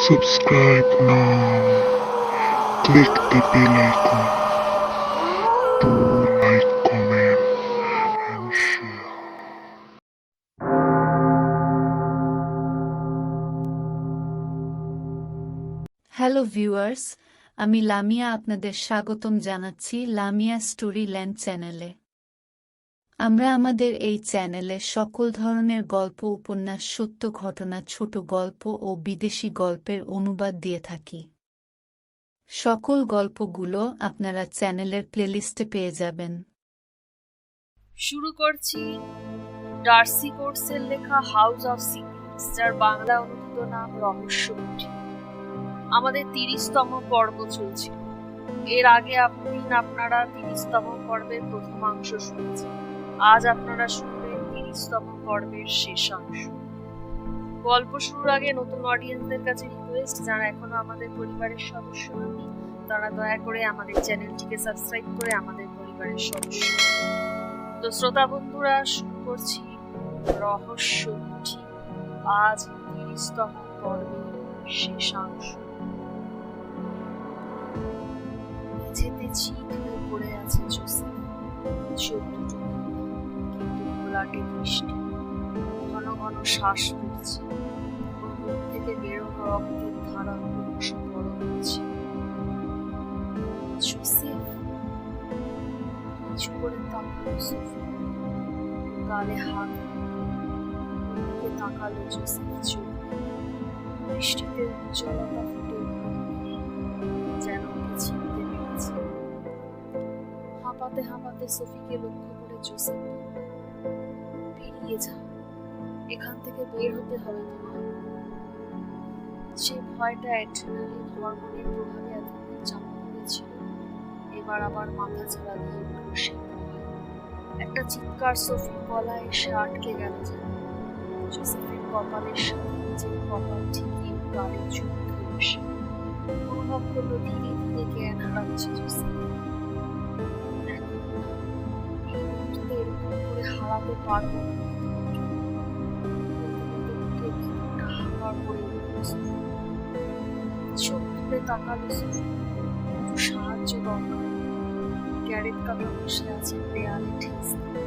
Subscribe now. Click the bell icon to like, comment, and share. Hello viewers, আমি লামিয়া আপনাদের স্বাগতম জানাচ্ছি Lamia story land চ্যানেলে। আমরা আমাদের এই চ্যানেলে সকল ধরনের গল্প, উপন্যাস, সত্য ঘটনা, ছোট গল্প ও বিদেশি গল্পের অনুবাদ দিয়ে থাকি। সকল গল্পগুলো আপনারা চ্যানেলের প্লেলিস্টে পেয়ে যাবেন। শুরু করছি ডার্সি কোর্সের লেখা হাউস অফ সিক্রেটস, যার বাংলা অনুদিত নাম রহস্যকুঠি। আমাদের 30তম পর্ব চলছে। এর আগে আপনারা 30তম পর্বের প্রথমাংশ শুনেছেন। আজ আপনারা শুনবেন 30তম পর্বের শেষাংশ। গল্প শুরুর আগে নতুন অডিয়েন্সদের কাছে রিকোয়েস্ট, যারা এখনো আমাদের পরিবারের সদস্য নননি তারা দয়া করে আমাদের চ্যানেলটিকে সাবস্ক্রাইব করে আমাদের পরিবারের সদস্য। তো শ্রোতা বন্ধুরা, শুরু করছি রহস্যকুঠি, আজ 30তম পর্বের শেষাংশ। মেঝেতে চিত হয়ে পড়ে আছে জোসেফ, চোখ দুটো কিন্তু ঘোলাটে দৃষ্টি। ঘন ঘন শ্বাস পড়ছে, ওর মুখ থেকে বেরোনো রক্তের ধারা ক্রমশ বড় হচ্ছে। জোসেফ নিচু করে তাকালো সোফি, গালে হাত দিকে তাকালো জোসেফ। চোখ বৃষ্টিতে উজ্জ্বলতা ফুটে যেন ওকে চিনতে পেরেছে। হাঁপাতে হাঁপাতে সোফিকে লক্ষ্য করে জোসেফ বলল, বেরিয়ে যা, এখান থেকে বের হতে হবে তোমার। যে ভয়টা অ্যাড্রিনালিন হরমোনের প্রভাবে এতক্ষণ চাপা পড়েছিল, এবার আবার মাথা ছাড়া দিয়ে উঠল সেই ভয়। একটা চিৎকার সোফির গলায় এসে আটকে গেল যেন। জোসেফের কপালের সাথে নিজের কপাল ঠিকিয়ে গালে চুমকে বসে অনুভব করলো ধীরে ধীরে জ্ঞান হারাচ্ছে জোসেফ। এই মুহূর্তে এরকম করে হারাতে পারবো না। চোখ তুলে তাকালো সোফি, একটু সাহায্য দরকার। গ্যারেট কাকা বসে আছেন দেয়ালে ঠেস দিয়ে,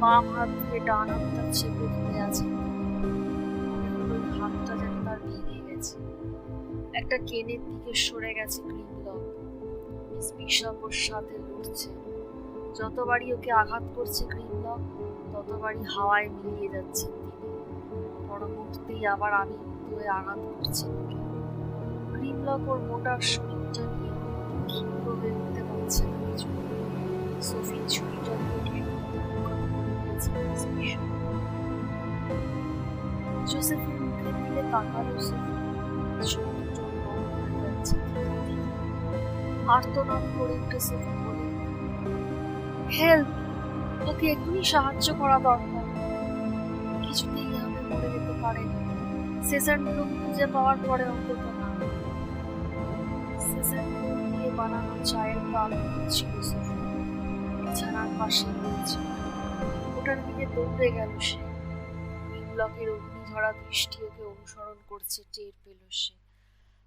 বাম হাত দিয়ে ডান হাতটা চেপে ধরে আছেন। মনে হলো হাতটা যেন তার ভেঙে গেছে। একটা কেনের দিকে সরে গেছে গ্রিমলক। মিস বিশপ ওর সাথে লড়ছে। যতবারই ওকে আঘাত করছে গ্রিমলক, ততবারই হাওয়ায় মিলিয়ে যাচ্ছেন তিনি। পর মুহূর্তেই আবার আবির্ভূত হয়ে আঘাত করছেন ওকে। গ্রিমলক ওর মোটা শরীরটা নিয়ে ক্ষিপ্র হয়ে উঠতে পারছে না কিছু। সোফির ছুরিটা দিয়ে জোসেফের মুখের দিকে তাকালো সোফি, চোখ দুটো বন্ধ হয়ে যাচ্ছে। আর্তনাদ করে উঠে সোফি বলে, হেল্প, ওকে এখনই সাহায্য করা দরকার। কিছুতেই এভাবে মরে যেতে পারে না। সেসার মুলুক খুঁজে পাওয়ার পরে অন্তত না। সেসার মুলুক দিয়ে বানানো চায়ের কাপ ছিল সোফি, বিছানার পাশে রয়েছে। ওটার দিকে দৌড়ে গেল সে। গ্রিমলকের অগ্নিঝরা দৃষ্টি ওকে অনুসরণ করছে টের পেল সে।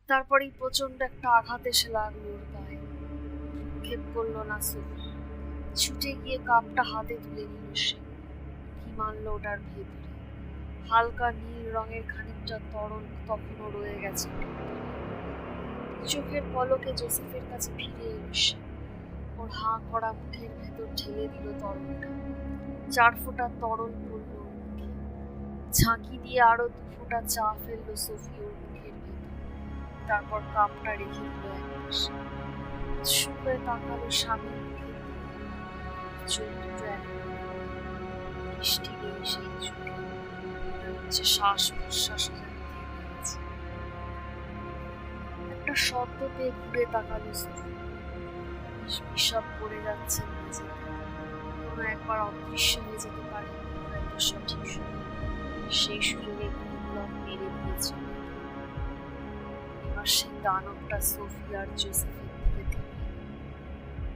তারপরেই প্রচন্ড একটা আঘাত এসে লাগলো ওর গায়ে। ক্ষেপ করলো না সোফি, ছুটে গিয়ে কাপটা হাতে তুলে নিল সে। কি মানলো ওটার ভেতরে হালকা নীল রঙের খানিকটা তরল তখনও রয়ে গেছে। চোখের পলকে জোসেফের কাছে ফিরে এলো সে। ওর হাঁ করা মুখের ভেতর ঢেলে দিল তরলটা। 4 ফোঁটা তরল পড়ল ওর মুখে। ঝাঁকি দিয়ে আরো 2 ফোঁটা চা ফেললো সোফি ওর মুখের ভেতর। তারপর কাপটা রেখে দিল একপাশে। শুয়ে তাকালো স্বামীর মুখের দিকে। চোখ দুটো বৃষ্টি নেই সেই চোখে। মনে হচ্ছে শ্বাস প্রশ্বাস যেন থেমে গেছে। একটা শব্দ পেয়ে ঘুরে তাকালো সোফি। বিশপ পড়ে যাচ্ছেন মেঝেতে। কোনো একবার অদৃশ্য হয়ে যেতে পারে একটা সঠিক সময়। সেই সুযোগে গ্রিমলক মেরে দিয়েছিল। এবার সেই দানবটা সোফি আর জোসেফের দিকে থেমে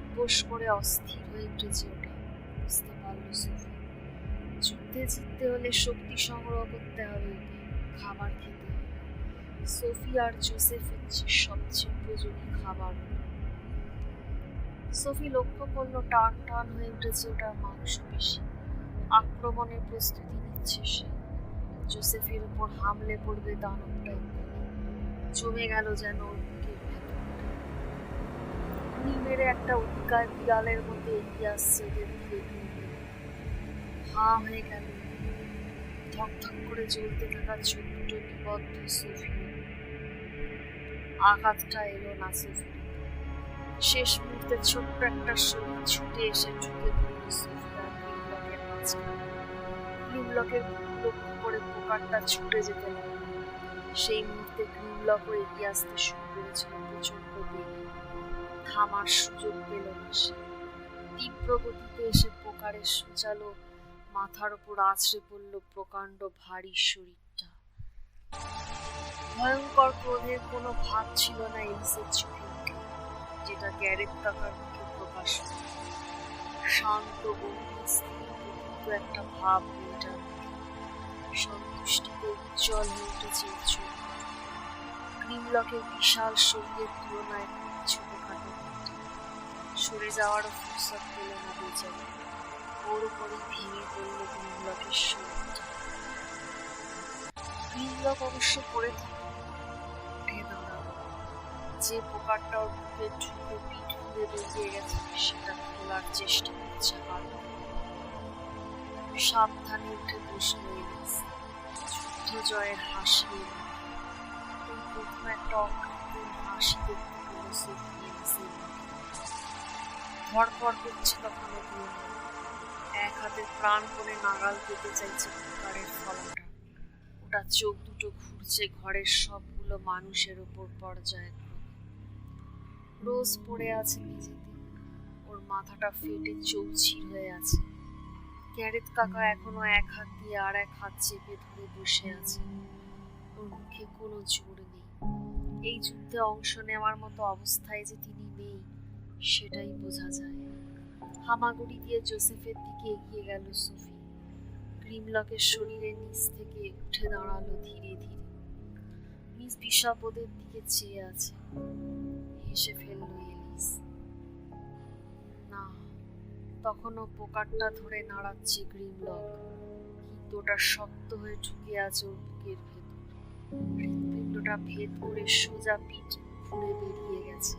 উপোস করে অস্থির হয়ে উঠেছে ওটা। বুঝতে পারলো সোফি, যুদ্ধে জিততে হলে শক্তি সংগ্রহ করতে হবে, ওকে খাবার খেতে হবে। সোফি আর জোসেফের সবচেয়ে উপযোগী খাবার। সোফি লক্ষ্য করলো টান টান হয়ে উঠেছে ওটার মাংসপেশি। আক্রমণের প্রস্তুতি নিচ্ছে সে। জোসেফের উপর হামলে পড়বে দানবটা। জমে গেল যেন ওর বুকের ভেতর। গুলি মেরে একটা উৎকায় বিড়ালের মধ্যে এগিয়ে আসছে ওদের দিকে। হাঁ হয়ে গেল ধক ধক করে জ্বলতে থাকা চোখ দুটো নিবদ্ধ সোফি। আঘাতটা এলো না সোফি। শেষ মুহূর্তে ছোট্ট একটা শরীর ছুটে এসে ঢুকে পড়ল সোফি আর গ্রিমলকের মাঝখানে। গ্রিমলকের লক্ষ্য করে পোকারটা ছুটে যেতে লাগলো। সেই মুহূর্তে গ্রিমলকও এগিয়ে আসতে শুরু করেছিল প্রচন্ড বেগে। থামার সুযোগ পেল না সে। তীব্র গতিতে এসে পোকারের সুচালো মাথার উপর আছড়ে পড়ল প্রকাণ্ড ভারী শরীরটা। ভয়ঙ্কর ক্রোধের কোনো ভাব ছিল না এলিসের চোখে, যেটা গ্যারেথ কাকার মুখে প্রকাশ পেল। শান্ত গম্ভীর স্থির প্রকৃত একটা ভাব মেয়েটার মুখে। সন্তুষ্টিতে উজ্জ্বল হয়ে উঠেছে চোখ। গ্রিমলকের বিশাল শরীরের তুলনায় ছোটখাটো মেয়েটা। সরে যাওয়ারও ফুরসত পেল না বেচারি। ওর উপরে ভেঙে পড়ল গ্রিমলকের শরীরটা। গ্রিমলক অবশ্য পড়ে থাকে, উঠে দাঁড়ালো। যে পোকারটা ওর বুকে ঢুকে পিঠ ঘুরে বেরিয়ে গেছে সেটা খোলার চেষ্টা করছে হাত। সাবধানে উঠে বসল এলিস। যুদ্ধ জয়ের হাসি এলো। এই প্রথম একটা অকৃত্রিম হাসি দেখতে পেল সোফি এলিসের মুখে। ধড়ফড় করছে তখন গ্রিমলক। এক হাতে প্রাণপণে নাগাল পেতে চাইছে পোকারের ফলাটা। ওটা চোখ দুটো ঘুরছে ঘরের সবগুলো মানুষের ওপর পর্যায়ক্রমে। রোজ পড়ে আছে মেঝেতে। ওর মাথাটা ফেটে চৌচির হয়ে আছে। গ্যারেথ কাকা এখনো এক হাত দিয়ে আর এক হাত চেপে ধরে বসে আছে। ওর মুখে কোনো জোর নেই। এই যুদ্ধে অংশ নেওয়ার মতো অবস্থায় যে তিনি নেই সেটাই বোঝা যায়। হামাগুড়ি দিয়ে জোসেফের দিকে এগিয়ে গেল সোফি। গ্রিমলকের শরীরের নিচ থেকে উঠে দাঁড়ালো ধীরে ধীরে। মিস বিশপ ওদের দিকে চেয়ে আছে। হেসে ফেলল এলিস। না, তখনও পোকারটা ধরে নাড়াচ্ছে গ্রিমলক, কিন্তু ওটা শক্ত হয়ে ঢুকে আছে ওর বুকের ভেতর। হৃৎপিণ্ডটা ভেদ করে সোজা পিঠ ঘুরে বেরিয়ে গেছে।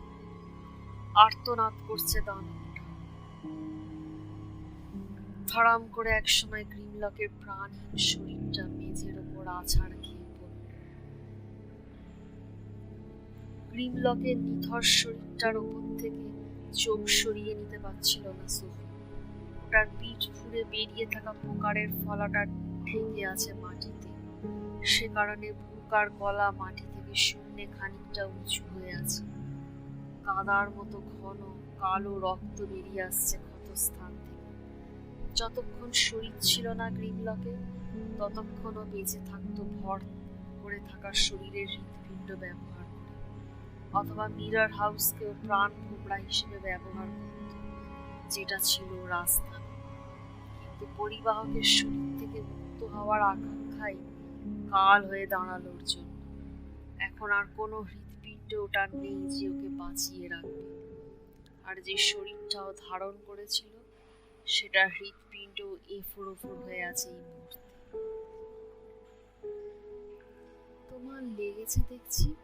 আর্তনাদ করছে দানবটা। ধড়াম করে একসময় গ্রিমলকের প্রাণহীন শরীরটা মেঝের ওপর আছাড় খেয়ে পড়ল। গ্রিমলকের নিথর শরীরটার ওপর থেকে চোখ সরিয়ে নিতে পারছিল না সোফি। ওটার পিঠ ঘুরে বেরিয়ে থাকা পোকারের ফলাটা ঠেকে আছে মাটিতে। সে কারণে বুক আর গলা মাটি থেকে শূন্যে খানিকটা উঁচু হয়ে আছে। কাদার মতো ঘন কালো রক্ত বেরিয়ে আসছে ক্ষতস্থান থেকে। যতক্ষণ শরীর ছিল না গ্রিমলকে, ততক্ষণও বেঁচে থাকতো ভর করে থাকা শরীরের হৃৎপিণ্ড ব্যবহার করে, অথবা মিরর হাউসকেও প্রাণ ভোমরা হিসেবে ব্যবহার করত, যেটা ছিল রাস্তা। কিন্তু পরিবাহকের শরীর থেকে মুক্ত হওয়ার আকাঙ্ক্ষাই কাল হয়ে দাঁড়ালো ওর জন্য। এখন আর কোনো হৃৎপিণ্ড ওটার নেই যে ওকে বাঁচিয়ে রাখবে। আর যে শরীরটাও ধারণ করেছিল সেটা হৃৎপিণ্ড এফোর হয়ে আছে এই মুহূর্তে। তোমার লেগেছে দেখছি।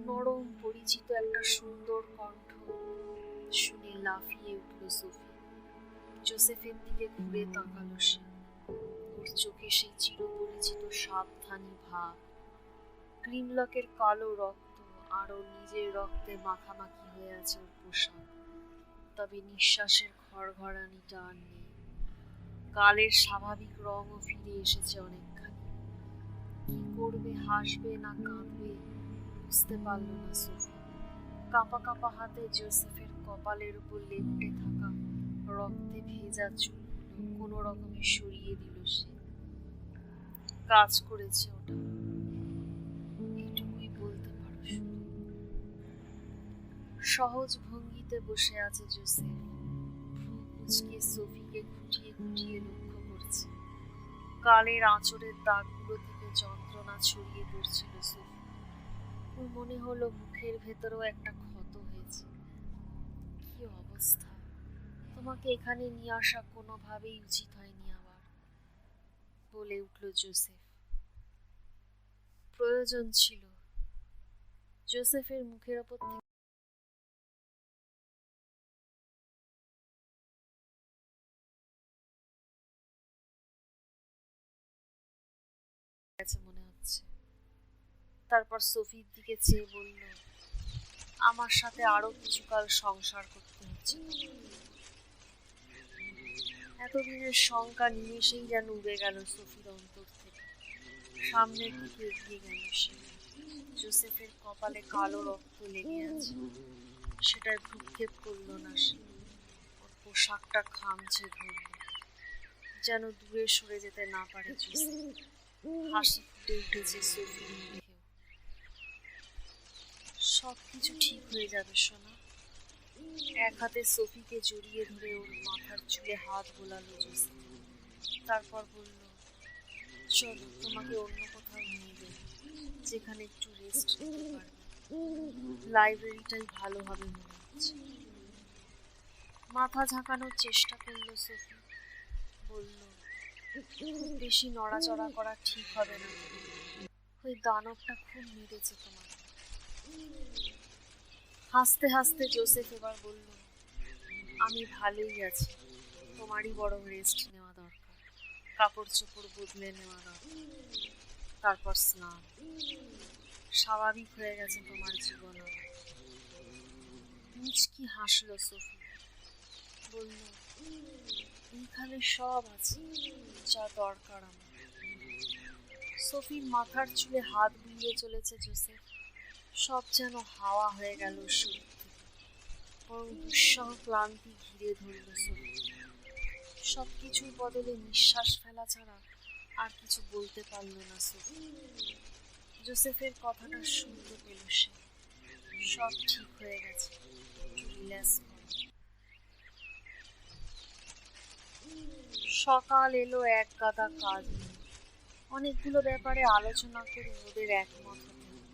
নরম পরিচিত একটা সুন্দর কণ্ঠ শুনে লাফিয়ে উঠল সোফি। জোসেফের দিকে ঘুরে তাকালো সে। ওর চোখে সেই চিরপরিচিত সাবধানী ভাব। গ্রিমলকের কালো রক্ত আর ওর নিজের রক্তে মাখামাখি হয়ে আছে ওর পোশাক। তবে নিঃশ্বাসের ঘরঘরানিটা আর নেই। গালের স্বাভাবিক রঙও ফিরে এসেছে অনেকখানি। কি করবে, হাসবে না কাঁদবে বুঝতে পারল না সোফি। কাঁপা কাঁপা হাতে জোসেফের কপালের উপর লেপ্টে থাকা রক্তে ভেজা চুলগুলো কোনো রকমে সরিয়ে দিল সে। কাজ করেছে ওটা, এইটুকুই বলতে পারো শুধু। সহজ ভঙ্গিতে বসে আছে জোসেফ। ভ্রু কুঁচকে সোফিকে খুঁটিয়ে খুঁটিয়ে লক্ষ্য করছে। গালের আঁচড়ের দাগগুলো থেকে যন্ত্রণা ছড়িয়ে পড়ছিল সোফি। ওর মনে হলো মুখের ভেতরেও একটা ক্ষত হয়েছে। কি অবস্থা! তোমাকে এখানে নিয়ে আসা কোনোভাবেই উচিত হয়নি আবার, বলে উঠল জোসেফ। প্রয়োজন ছিল। জোসেফের মুখের ওপর থেকে গেছে মনে হচ্ছে। তারপর সোফির দিকে চেয়ে বলল, আমার সাথে আরো কিছুকাল সংসার করতে হচ্ছে তোমাকে। এতদিনের শঙ্কা নিমেষেই যেন উড়ে গেল সোফির অন্তর থেকে। সামনের দিকে এগিয়ে গেল সে। জোসেফের কপালে কালো রক্ত লেগে আছে, সেটার ভ্রুক্ষেপ করল না সে। ওর পোশাকটা খামচে ধরল, যেন দূরে সরে যেতে না পারে জোসেফ। হাসি ফুটে উঠেছে সোফির মুখেও। সবকিছু ঠিক হয়ে যাবে সোনা। এক হাতে সোফিকে জড়িয়ে ধরে ওর মাথার চুলে হাত বোলালো জোসেফ। তারপর বলল, চলো তোমাকে অন্য কোথাও নিয়ে যাই, যেখানে একটু রেস্ট নিতে পারবে। লাইব্রেরিটাই ভালো হবে মনে হচ্ছে। মাথা ঝাঁকানোর চেষ্টা করলো সোফি। বলল, খুব বেশি নড়াচড়া করা ঠিক হবে না। ওই দানবটা খুব মেরেছে তোমাকে। হাসতে হাসতে জোসেফ এবার বলল, আমি ভালোই আছি, তোমারই বড় রেস্ট নেওয়া দরকার। কাপড় চোপড় বদলে নেওয়া দরকার, তারপর স্নান। স্বাভাবিক হয়ে গেছে তোমার জীবন। মুচকি হাসলো সোফি। বলল, এইখানে সব আছে যা দরকার আমার। সোফির মাথার চুলে হাত বুলিয়ে চলেছে জোসেফ। সব যেন হাওয়া হয়ে গেল শরীর থেকে। বরং দুঃসহ ক্লান্তি ঘিরে ধরল সোফি। সবকিছুর বদলে নিঃশ্বাস ফেলা ছাড়া আর কিছু বলতে পারল না সোফি। জোসেফের কথাটা শুনতে পেল সে। সব ঠিক হয়ে গেছে, একটু রিল্যাক্স করো। সকাল এলো এক গাদা কাজ নিয়ে। অনেকগুলো ব্যাপারে আলোচনা করে ওদের একমত হতে হলো।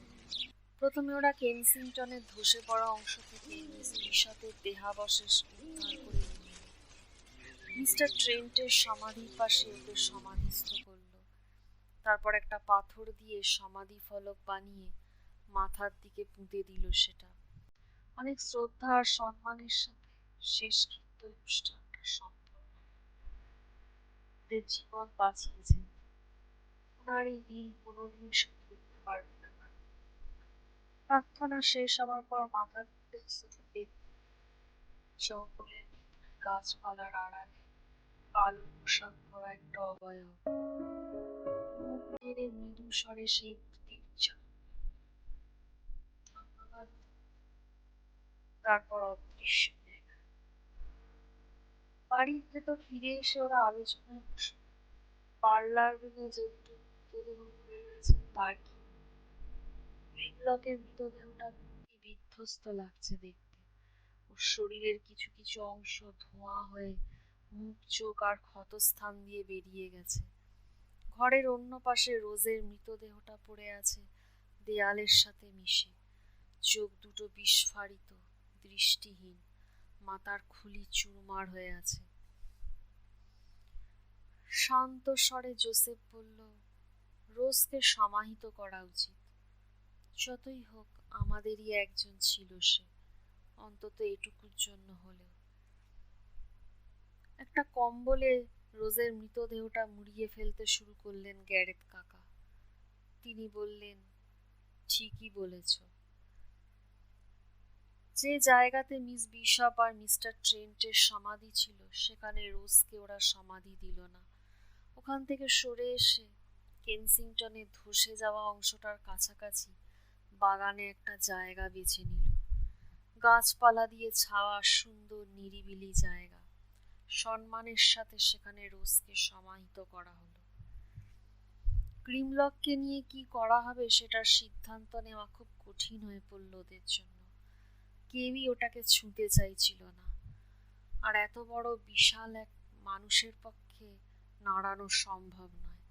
প্রথমে ওরা কেনসিংটনের ধসে পড়া অংশ থেকে মিস বিশপের দেহাবশেষ উদ্ধার করে নিয়ে এলো। মিস্টার ট্রেন্টের সমাধির পাশে ওদের সমাধিস্থ করল। তারপর একটা পাথর দিয়ে সমাধি ফলক বানিয়ে মাথার দিকে পুঁতে দিল সেটা। অনেক শ্রদ্ধা আর সম্মানের সাথে শেষকৃত্য অনুষ্ঠানটা সম্পন্ন। ওদের জীবন বাঁচিয়েছেন। ওনার এই দিন কোনোদিন শুধু করতে পারবে না। প্রার্থনা শেষ হওয়ার পর মাথার দিকে জঙ্গলের গাছপালার আড়ালে কালো পোশাক পরা একটা অবয়ব মুখ নেড়ে মৃদু স্বরে সেই তারপর অদৃশ্য হয়ে গেল। বাড়ির ভেতর ফিরে এসে ওরা আলোচনায় বসে। পার্লার রুমে মৃতদেহ পড়ে রয়েছে তার কি? গ্রিমলকের মৃতদেহটা বিধ্বস্ত লাগছে দেখতে। ওর শরীরের কিছু কিছু অংশ ধোঁয়া হয়ে মুখ, চোখ আর ক্ষতস্থান দিয়ে বেরিয়ে গেছে। ঘরের অন্য পাশে রোজের মৃতদেহটা পড়ে আছে দেয়ালের সাথে মিশে। চোখ দুটো বিস্ফারিত, দৃষ্টিহীন, মাথার খুলি চুরমার হয়ে আছে। শান্ত স্বরে জোসেফ বলল, রোজকে সমাহিত করা উচিত। যতই হোক আমাদেরই একজন ছিল সে, অন্তত এটুকুর জন্য হলেও। একটা কম্বলে রোজের মৃতদেহটা মুড়িয়ে ফেলতে শুরু করলেন গ্যারেথ কাকা। তিনি বললেন, ঠিকই বলেছ। যে জায়গাতে মিস বিশপ আর মিস্টার ট্রেন্টের সমাধি ছিল সেখানে রোজকে ওরা সমাধি দিল না। ওখান থেকে সরে এসে কেনসিংটনের ধসে যাওয়া অংশটার কাছাকাছি বাগানে একটা জায়গা বেছে নিল। গাছপালা দিয়ে ছাওয়া সুন্দর নিরিবিলি জায়গা। সম্মানের সাথে সেখানে রোজকে সমাহিত করা হলো। গ্রিমলককে নিয়ে কি করা হবে সেটার সিদ্ধান্ত নেওয়া খুব কঠিন হয়ে পড়ল ওদের জন্য। কেউই ওটাকে ছুঁতে চাইছিল না। আর এত বড় বিশাল এক মানুষের পক্ষে নাড়ানো সম্ভব নয়।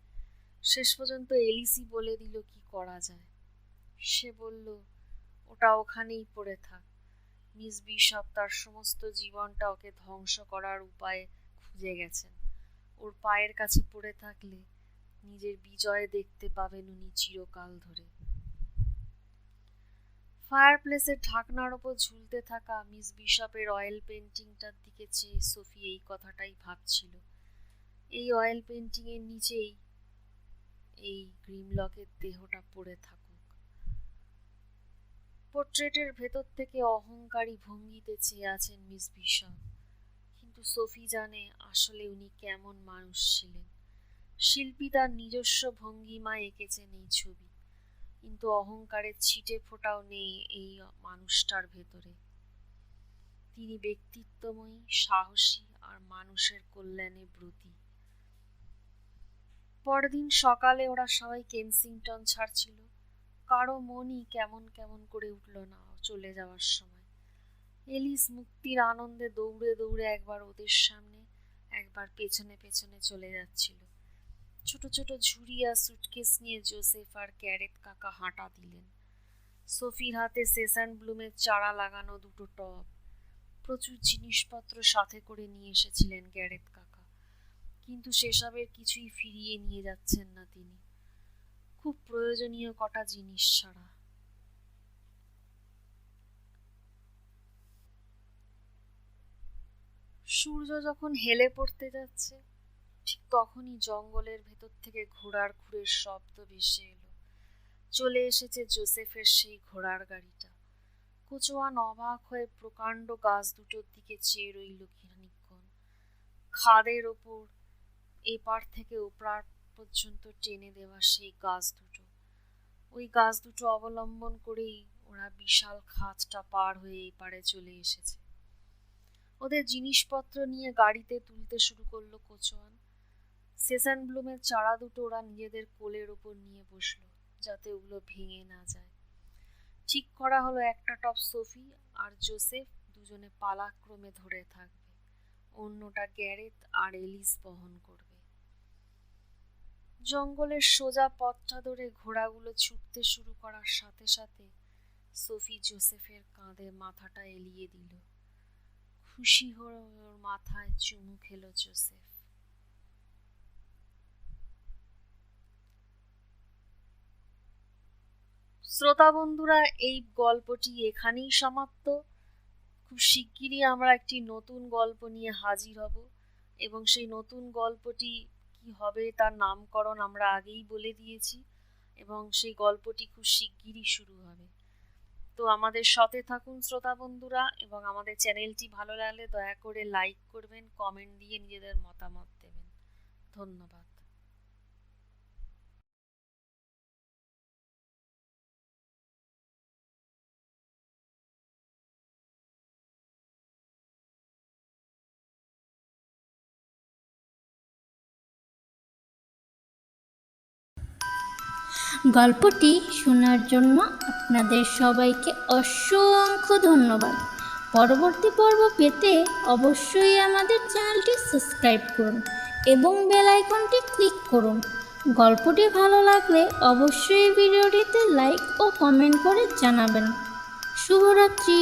শেষ পর্যন্ত এলিসি বলে দিল কি করা যায়। সে বলল, ওটা ওখানেই পড়ে থাক। মিস বিশপ তার সমস্ত জীবনটা ওকে ধ্বংস করার উপায় খুঁজে গেছেন। ওর পায়ের কাছে পড়ে থাকলে নিজের বিজয় দেখতে পাবেন উনি চিরকাল ধরে। ফায়ারপ্লেসের ঢাকনার ওপর ঝুলতে থাকা মিস বিশপের অয়েল পেন্টিংটার দিকে চেয়ে সোফি এই কথাটাই ভাবছিল। এই অয়েল পেন্টিং এর নিচেই এই গ্রিমলকের দেহটা পড়ে থাকুক। পোর্ট্রেটের ভেতর থেকে অহংকারী ভঙ্গিতে চেয়ে আছেন মিস বিশপ, কিন্তু সোফি জানে আসলে উনি কেমন মানুষ ছিলেন। শিল্পী তার নিজস্ব ভঙ্গিমায় এঁকেছেন এই ছবি, কিন্তু অহংকারের ছিটে ফোঁটাও নেই এই মানুষটার ভেতরে। তিনি ব্যক্তিত্বময়ী, সাহসী আর মানুষের কল্যাণে ব্রতী। পরদিন সকালে ওরা সবাই কেনসিংটন ছাড়ছিল। কারো মনই কেমন কেমন করে উঠল না চলে যাওয়ার সময়। এলিস মুক্তির আনন্দে দৌড়ে দৌড়ে একবার ওদের সামনে, একবার পেছনে পেছনে চলে যাচ্ছিল। ছোট ছোট ঝুড়ি আর সুটকেস নিয়ে জোসেফ আর গ্যারেথ কাকা হাঁটা দিলেন। সোফির হাতে সেসান ব্লুমের চারা লাগানো দুটো টব, প্রচুর জিনিসপত্র সাথে করে নিয়ে এসেছিলেন গ্যারেথ কাকা, কিন্তু সেসবের কিছুই ফিরিয়ে নিয়ে যাচ্ছেন না তিনি, খুব প্রয়োজনীয় কটা জিনিস ছাড়া। সূর্য যখন হেলে পড়তে যাচ্ছে, ঠিক তখনই জঙ্গলের ভেতর থেকে ঘোড়ার খুরের শব্দ ভেসে এলো। চলে এসেছে জোসেফের সেই ঘোড়ার গাড়িটা। কোচোয়ান অবাক হয়ে প্রকাণ্ড গাছ দুটোর দিকে চেয়ে রইল খানিকক্ষণ। খাদের ওপর এপার থেকে ওপার পর্যন্ত টেনে দেওয়া সেই গাছ দুটো, ওই গাছ দুটো অবলম্বন করেই ওরা বিশাল খাদটা পার হয়ে এপারে চলে এসেছে। ওদের জিনিসপত্র নিয়ে গাড়িতে তুলতে শুরু করলো কোচোয়ান। সেসান ব্লুমের চারা দুটো ওরা নিজেদের কোলের ওপর নিয়ে বসলো, যাতে ওগুলো ভেঙে না যায়। ঠিক করা হলো একটা টপ সোফি আর জোসেফ দুজনে পালাক্রমে ধরে থাকবে, অন্যটা গ্যারেথ আর এলিস বহন করবে। জঙ্গলের সোজা পথটা ধরে ঘোড়াগুলো ছুটতে শুরু করার সাথে সাথে সোফি জোসেফের কাঁধে মাথাটা এলিয়ে দিল। খুশি হয়ে ওর মাথায় চুমু খেলো জোসেফ। শ্রোতা বন্ধুরা, এই গল্পটি এখানেই সমাপ্ত। খুব শিগগিরই আমরা একটি নতুন গল্প নিয়ে হাজির হব, এবং সেই নতুন গল্পটি কি হবে তার নামকরণ আমরা আগেই বলে দিয়েছি, এবং সেই গল্পটি খুব শিগগিরই শুরু হবে। তো আমাদের সাথে থাকুন শ্রোতা বন্ধুরা, এবং আমাদের চ্যানেলটি ভালো লাগলে দয়া করে লাইক করবেন, কমেন্ট দিয়ে নিজেদের মতামত দেবেন। ধন্যবাদ। গল্পটি শোনার জন্য আপনাদের সবাইকে অসংখ্য ধন্যবাদ। পরবর্তী পর্ব পেতে অবশ্যই আমাদের চ্যানেলটি সাবস্ক্রাইব করুন এবং বেল আইকনটি ক্লিক করুন। গল্পটি ভালো লাগলে অবশ্যই ভিডিওটিতে লাইক ও কমেন্ট করে জানাবেন। শুভরাত্রি।